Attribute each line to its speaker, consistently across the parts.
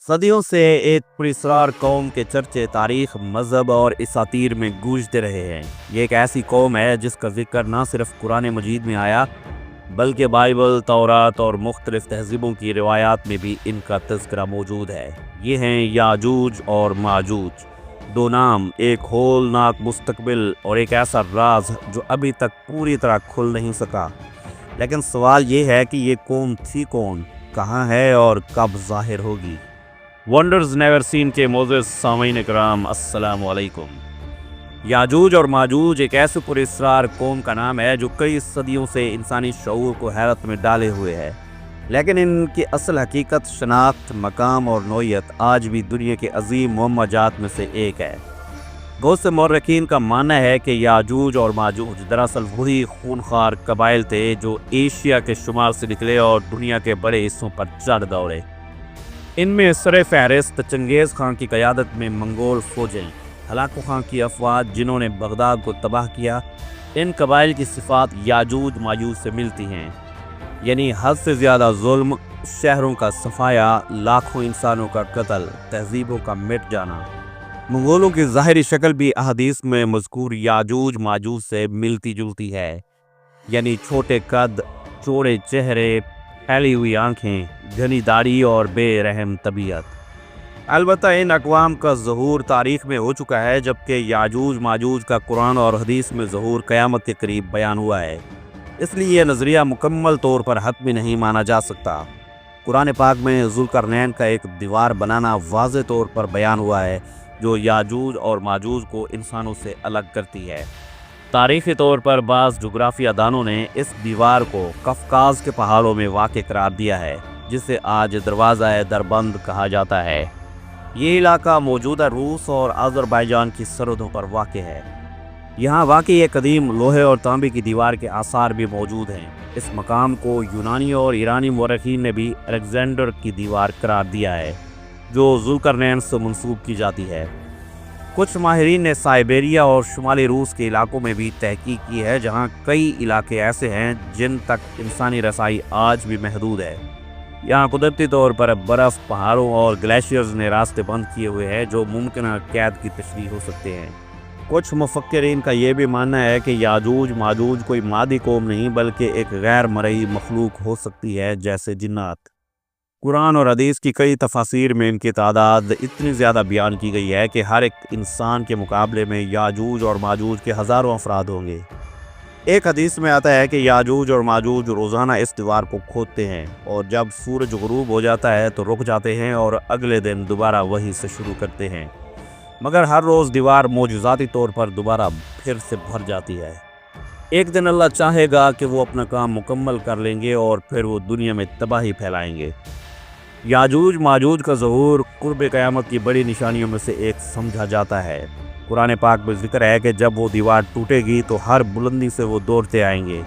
Speaker 1: صدیوں سے ایک پراسرار قوم کے چرچے تاریخ، مذہب اور اساطیر میں گونجتے رہے ہیں۔ یہ ایک ایسی قوم ہے جس کا ذکر نہ صرف قرآن مجید میں آیا بلکہ بائبل، تورات اور مختلف تہذیبوں کی روایات میں بھی ان کا تذکرہ موجود ہے۔ یہ ہیں یاجوج اور ماجوج، دو نام، ایک ہولناک مستقبل اور ایک ایسا راز جو ابھی تک پوری طرح کھل نہیں سکا۔ لیکن سوال یہ ہے کہ یہ قوم تھی کون، کہاں ہے اور کب ظاہر ہوگی؟ ونڈرز نیور سین کے معزز سامعین کرام، السلام علیکم۔ یاجوج اور ماجوج ایک ایسے پراسرار قوم کا نام ہے جو کئی صدیوں سے انسانی شعور کو حیرت میں ڈالے ہوئے ہے، لیکن ان کی اصل حقیقت، شناخت، مقام اور نوعیت آج بھی دنیا کے عظیم معمجات میں سے ایک ہے۔ بہت سے مورخین کا ماننا ہے کہ یاجوج اور ماجوج دراصل وہی خونخوار قبائل تھے جو ایشیا کے شمال سے نکلے اور دنیا کے بڑے حصوں پر چڑھ دوڑے۔ ان میں سر فہرست چنگیز خان کی قیادت میں منگول فوجیں، ہلاکو خان کی افواج جنہوں نے بغداد کو تباہ کیا۔ ان قبائل کی صفات یاجوج ماجوج سے ملتی ہیں، یعنی حد سے زیادہ ظلم، شہروں کا صفایا، لاکھوں انسانوں کا قتل، تہذیبوں کا مٹ جانا۔ منگولوں کی ظاہری شکل بھی احادیث میں مذکور یاجوج ماجوج سے ملتی جلتی ہے، یعنی چھوٹے قد، چوڑے چہرے، پھیلی ہوئی آنکھیں، گھنی داڑھی اور بے رحم طبیعت۔ البتہ ان اقوام کا ظہور تاریخ میں ہو چکا ہے، جبکہ یاجوج ماجوج کا قرآن اور حدیث میں ظہور قیامت کے قریب بیان ہوا ہے۔ اس لیے یہ نظریہ مکمل طور پر حتمی نہیں مانا جا سکتا۔ قرآن پاک میں ذوالقرنین کا ایک دیوار بنانا واضح طور پر بیان ہوا ہے جو یاجوج اور ماجوج کو انسانوں سے الگ کرتی ہے۔ تاریخی طور پر بعض جغرافیہ دانوں نے اس دیوار کو قفقاز کے پہاڑوں میں واقع قرار دیا ہے، جسے آج دروازہ دربند کہا جاتا ہے۔ یہ علاقہ موجودہ روس اور آذربائیجان کی سرحدوں پر واقع ہے۔ یہاں واقع ایک قدیم لوہے اور تانبے کی دیوار کے آثار بھی موجود ہیں۔ اس مقام کو یونانی اور ایرانی مورخین نے بھی الیگزینڈر کی دیوار قرار دیا ہے، جو ذوالقرنین سے منسوب کی جاتی ہے۔ کچھ ماہرین نے سائبیریا اور شمالی روس کے علاقوں میں بھی تحقیق کی ہے، جہاں کئی علاقے ایسے ہیں جن تک انسانی رسائی آج بھی محدود ہے۔ یہاں قدرتی طور پر برف، پہاڑوں اور گلیشیئرز نے راستے بند کیے ہوئے ہیں جو ممکنہ قید کی تشریح ہو سکتے ہیں۔ کچھ مفکرین کا یہ بھی ماننا ہے کہ یاجوج ماجوج کوئی مادی قوم نہیں بلکہ ایک غیر مرئی مخلوق ہو سکتی ہے، جیسے جنات۔ قرآن اور حدیث کی کئی تفاسیر میں ان کی تعداد اتنی زیادہ بیان کی گئی ہے کہ ہر ایک انسان کے مقابلے میں یاجوج اور ماجوج کے ہزاروں افراد ہوں گے۔ ایک حدیث میں آتا ہے کہ یاجوج اور ماجوج روزانہ اس دیوار کو کھودتے ہیں، اور جب سورج غروب ہو جاتا ہے تو رک جاتے ہیں اور اگلے دن دوبارہ وہی سے شروع کرتے ہیں، مگر ہر روز دیوار معجزاتی طور پر دوبارہ پھر سے بھر جاتی ہے۔ ایک دن اللہ چاہے گا کہ وہ اپنا کام مکمل کر لیں گے اور پھر وہ دنیا میں تباہی پھیلائیں گے۔ یاجوج ماجوج کا ظہور قرب قیامت کی بڑی نشانیوں میں سے ایک سمجھا جاتا ہے۔ قرآن پاک میں ذکر ہے کہ جب وہ دیوار ٹوٹے گی تو ہر بلندی سے وہ دوڑتے آئیں گے۔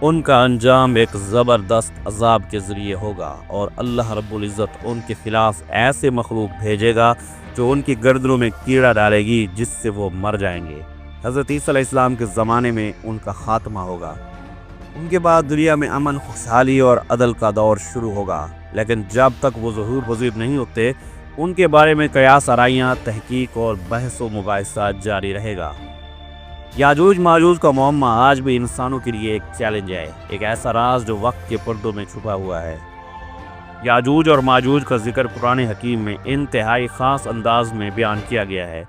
Speaker 1: ان کا انجام ایک زبردست عذاب کے ذریعے ہوگا، اور اللہ رب العزت ان کے خلاف ایسے مخلوق بھیجے گا جو ان کی گردنوں میں کیڑا ڈالے گی، جس سے وہ مر جائیں گے۔ حضرت عیسیٰ علیہ السلام کے زمانے میں ان کا خاتمہ ہوگا۔ ان کے بعد دنیا میں امن، خوشحالی اور عدل کا دور شروع ہوگا، لیکن جب تک وہ ظہور پذیر نہیں ہوتے، ان کے بارے میں قیاس آرائیاں، تحقیق اور بحث و مباحثہ جاری رہے گا۔ یاجوج ماجوج کا معمہ آج بھی انسانوں کے لیے ایک چیلنج ہے، ایک ایسا راز جو وقت کے پردوں میں چھپا ہوا ہے۔ یاجوج اور ماجوج کا ذکر قرآن حکیم میں انتہائی خاص انداز میں بیان کیا گیا ہے۔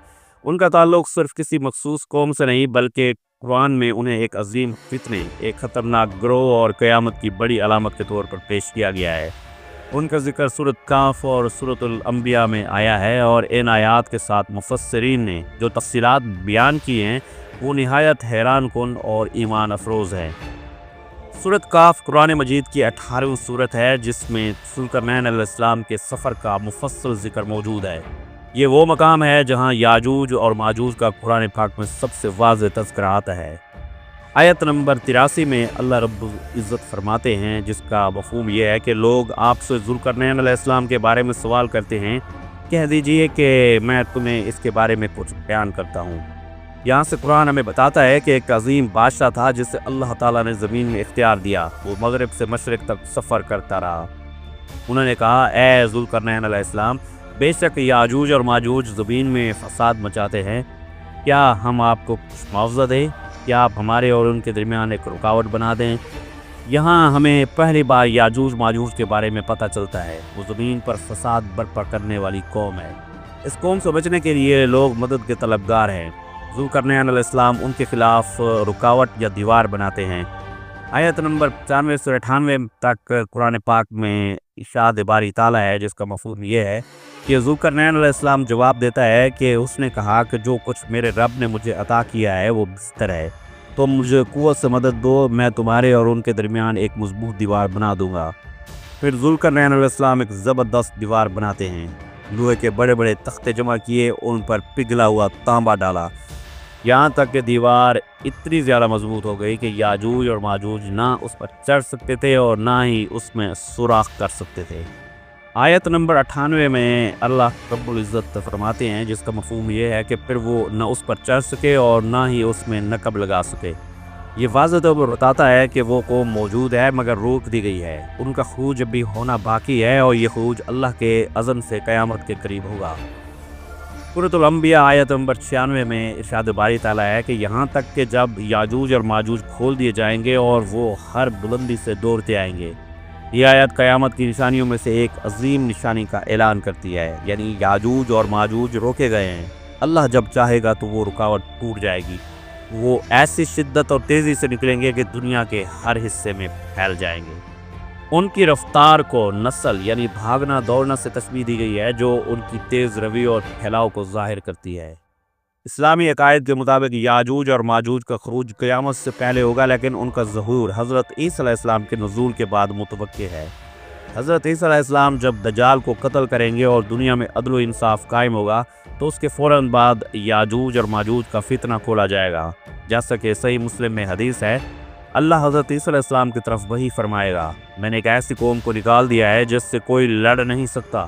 Speaker 1: ان کا تعلق صرف کسی مخصوص قوم سے نہیں بلکہ قرآن میں انہیں ایک عظیم فتنے، ایک خطرناک گروہ اور قیامت کی بڑی علامت کے طور پر پیش کیا گیا ہے۔ ان کا ذکر سورۃ کہف اور سورۃ الانبیاء میں آیا ہے، اور ان آیات کے ساتھ مفسرین نے جو تفصیلات بیان کی ہیں وہ نہایت حیران کن اور ایمان افروز ہیں۔ سورۃ کہف قرآن مجید کی 18ویں سورت ہے، جس میں ذوالقرنین علیہ السلام کے سفر کا مفصل ذکر موجود ہے۔ یہ وہ مقام ہے جہاں یاجوج اور ماجوج کا قرآن پاک میں سب سے واضح تذکرہ آتا ہے۔ آیت نمبر 83 میں اللہ رب العزت فرماتے ہیں، جس کا مفہوم یہ ہے کہ لوگ آپ سے ذوالقرنین علیہ السلام کے بارے میں سوال کرتے ہیں، کہہ دیجئے کہ میں تمہیں اس کے بارے میں کچھ بیان کرتا ہوں۔ یہاں سے قرآن ہمیں بتاتا ہے کہ ایک عظیم بادشاہ تھا جسے اللہ تعالیٰ نے زمین میں اختیار دیا۔ وہ مغرب سے مشرق تک سفر کرتا رہا، انہوں نے کہا، اے ذوالقرنین علیہ السلام، بے شک یاجوج اور ماجوج زمین میں فساد مچاتے ہیں، کیا ہم آپ کو کچھ معاوضہ دیں؟ کیا آپ ہمارے اور ان کے درمیان ایک رکاوٹ بنا دیں؟ یہاں ہمیں پہلی بار یاجوج ماجوج کے بارے میں پتہ چلتا ہے۔ وہ زمین پر فساد برپا کرنے والی قوم ہے۔ اس قوم سے بچنے کے لیے لوگ مدد کے طلبگار ہیں۔ ذوالقرنین علیہ السلام ان کے خلاف رکاوٹ یا دیوار بناتے ہیں۔ آیت نمبر 95 سے 98 تک قرآن پاک میں ارشاد باری تعالیٰ ہے، جس کا مفہوم یہ ہے کہ ذوالقرنین علیہ السلام جواب دیتا ہے کہ اس نے کہا کہ جو کچھ میرے رب نے مجھے عطا کیا ہے وہ بہتر ہے، تم مجھے قوت سے مدد دو، میں تمہارے اور ان کے درمیان ایک مضبوط دیوار بنا دوں گا۔ پھر ذوالقرنین علیہ السلام ایک زبردست دیوار بناتے ہیں۔ لوہے کے بڑے بڑے تختے جمع کیے، ان پر پگھلا ہوا تانبا ڈالا، یہاں تک کہ دیوار اتنی زیادہ مضبوط ہو گئی کہ یاجوج اور ماجوج نہ اس پر چڑھ سکتے تھے اور نہ ہی اس میں سوراخ کر سکتے تھے۔ آیت نمبر 98 میں اللہ رب العزت فرماتے ہیں، جس کا مفہوم یہ ہے کہ پھر وہ نہ اس پر چڑھ سکے اور نہ ہی اس میں نقب لگا سکے۔ یہ واضح طور پر بتاتا ہے کہ وہ قوم موجود ہے مگر روک دی گئی ہے، ان کا خروج اب بھی ہونا باقی ہے، اور یہ خروج اللہ کے اذن سے قیامت کے قریب ہوگا۔ سورۃ الانبیاء آیت نمبر 96 میں ارشاد باری تعالیٰ ہے کہ یہاں تک کہ جب یاجوج اور ماجوج کھول دیے جائیں گے اور وہ ہر بلندی سے دوڑتے آئیں گے۔ یہ آیت قیامت کی نشانیوں میں سے ایک عظیم نشانی کا اعلان کرتی ہے، یعنی یاجوج اور ماجوج روکے گئے ہیں۔ اللہ جب چاہے گا تو وہ رکاوٹ ٹوٹ جائے گی، وہ ایسی شدت اور تیزی سے نکلیں گے کہ دنیا کے ہر حصے میں پھیل جائیں گے۔ ان کی رفتار کو نسل یعنی بھاگنا دوڑنا سے تشبیہ دی گئی ہے، جو ان کی تیز روی اور پھیلاؤ کو ظاہر کرتی ہے۔ اسلامی عقائد کے مطابق یاجوج اور ماجوج کا خروج قیامت سے پہلے ہوگا، لیکن ان کا ظہور حضرت عیسیٰ علیہ السلام کے نزول کے بعد متوقع ہے۔ حضرت عیسیٰ علیہ السلام جب دجال کو قتل کریں گے اور دنیا میں عدل و انصاف قائم ہوگا تو اس کے فوراً بعد یاجوج اور ماجوج کا فتنہ کھولا جائے گا، جیسا کہ صحیح مسلم میں حدیث ہے۔ اللہ حضرت عیسیٰ علیہ السلام کی طرف وہی فرمائے گا، میں نے ایک ایسی قوم کو نکال دیا ہے جس سے کوئی لڑ نہیں سکتا،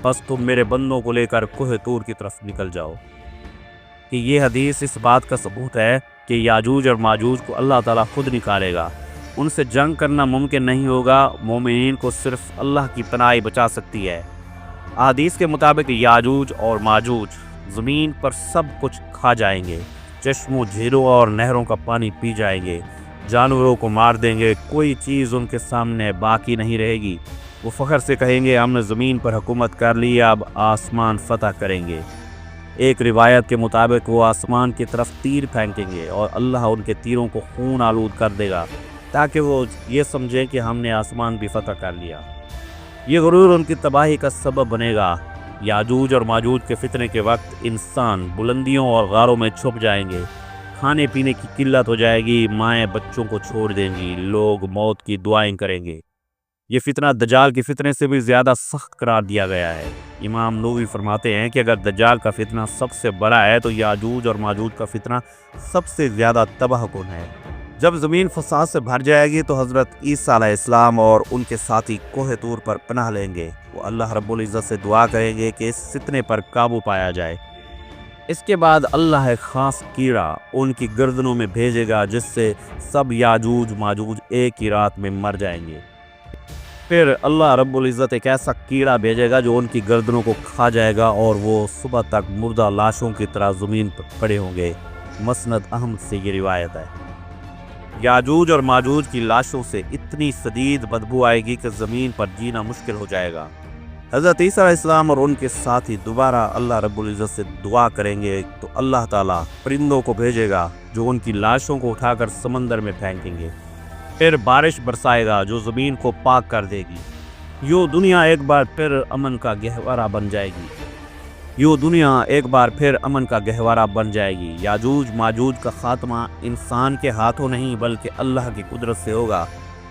Speaker 1: بس تم میرے بندوں کو لے کر کوہ طور کی طرف نکل جاؤ۔ کہ یہ حدیث اس بات کا ثبوت ہے کہ یاجوج اور ماجوج کو اللہ تعالیٰ خود نکالے گا، ان سے جنگ کرنا ممکن نہیں ہوگا، مومنین کو صرف اللہ کی پناہ بچا سکتی ہے۔ احادیث کے مطابق یاجوج اور ماجوج زمین پر سب کچھ کھا جائیں گے، چشموں جھیلوں اور نہروں کا پانی پی جائیں گے، جانوروں کو مار دیں گے، کوئی چیز ان کے سامنے باقی نہیں رہے گی۔ وہ فخر سے کہیں گے، ہم نے زمین پر حکومت کر لی، اب آسمان فتح کریں گے۔ ایک روایت کے مطابق وہ آسمان کی طرف تیر پھینکیں گے اور اللہ ان کے تیروں کو خون آلود کر دے گا تاکہ وہ یہ سمجھیں کہ ہم نے آسمان بھی فتح کر لیا۔ یہ غرور ان کی تباہی کا سبب بنے گا۔ یاجوج اور ماجوج کے فتنے کے وقت انسان بلندیوں اور غاروں میں چھپ جائیں گے، کھانے پینے کی قلت ہو جائے گی، مائیں بچوں کو چھوڑ دیں گی، لوگ موت کی دعائیں کریں گے۔ یہ فتنہ دجال کے فتنے سے بھی زیادہ سخت قرار دیا گیا ہے۔ امام نووی فرماتے ہیں کہ اگر دجال کا فتنہ سب سے بڑا ہے تو یاجوج اور ماجوج کا فتنہ سب سے زیادہ تباہ کن ہے۔ جب زمین فساد سے بھر جائے گی تو حضرت عیسیٰ علیہ السلام اور ان کے ساتھی کوہ طور پر پناہ لیں گے، وہ اللہ رب العزت سے دعا کریں گے کہ اس فتنے پر قابو پایا جائے۔ اس کے بعد اللہ ایک خاص کیڑا ان کی گردنوں میں بھیجے گا جس سے سب یاجوج ماجوج ایک ہی رات میں مر جائیں گے۔ پھر اللہ رب العزت ایک ایسا کیڑا بھیجے گا جو ان کی گردنوں کو کھا جائے گا اور وہ صبح تک مردہ لاشوں کی طرح زمین پر پڑے ہوں گے۔ مسند احمد سے یہ روایت ہے۔ یاجوج اور ماجوج کی لاشوں سے اتنی شدید بدبو آئے گی کہ زمین پر جینا مشکل ہو جائے گا۔ حضرت عیسیٰ علیہ السلام اور ان کے ساتھی دوبارہ اللہ رب العزت سے دعا کریں گے تو اللہ تعالیٰ پرندوں کو بھیجے گا جو ان کی لاشوں کو اٹھا کر سمندر میں پھینکیں گے۔ پھر بارش برسائے گا جو زمین کو پاک کر دے گی۔ یوں دنیا ایک بار پھر امن کا گہوارہ بن جائے گی۔ یاجوج ماجوج کا خاتمہ انسان کے ہاتھوں نہیں بلکہ اللہ کی قدرت سے ہوگا۔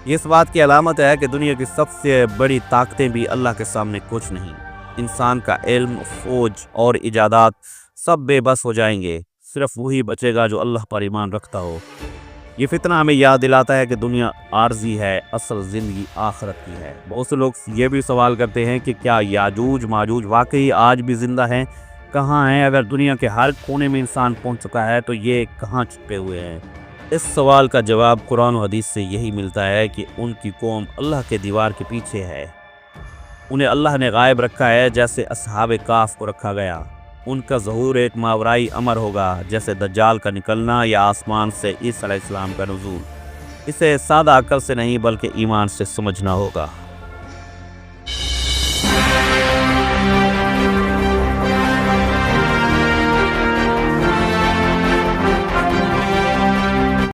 Speaker 1: یہ اس بات کی علامت ہے کہ دنیا کی سب سے بڑی طاقتیں بھی اللہ کے سامنے کچھ نہیں۔ انسان کا علم، فوج اور ایجادات سب بے بس ہو جائیں گے، صرف وہی بچے گا جو اللہ پر ایمان رکھتا ہو۔ یہ فتنہ ہمیں یاد دلاتا ہے کہ دنیا عارضی ہے، اصل زندگی آخرت کی ہے۔ بہت سے لوگ یہ بھی سوال کرتے ہیں کہ کیا یاجوج ماجوج واقعی آج بھی زندہ ہیں؟ کہاں ہیں؟ اگر دنیا کے ہر کونے میں انسان پہنچ چکا ہے تو یہ کہاں چھپے ہوئے ہیں؟ اس سوال کا جواب قرآن و حدیث سے یہی ملتا ہے کہ ان کی قوم اللہ کے دیوار کے پیچھے ہے۔ انہیں اللہ نے غائب رکھا ہے جیسے اصحاب کاف کو رکھا گیا۔ ان کا ظہور ایک ماورائی امر ہوگا جیسے دجال کا نکلنا یا آسمان سے عیسیٰ علیہ السلام کا نزول۔ اسے سادہ عقل سے نہیں بلکہ ایمان سے سمجھنا ہوگا۔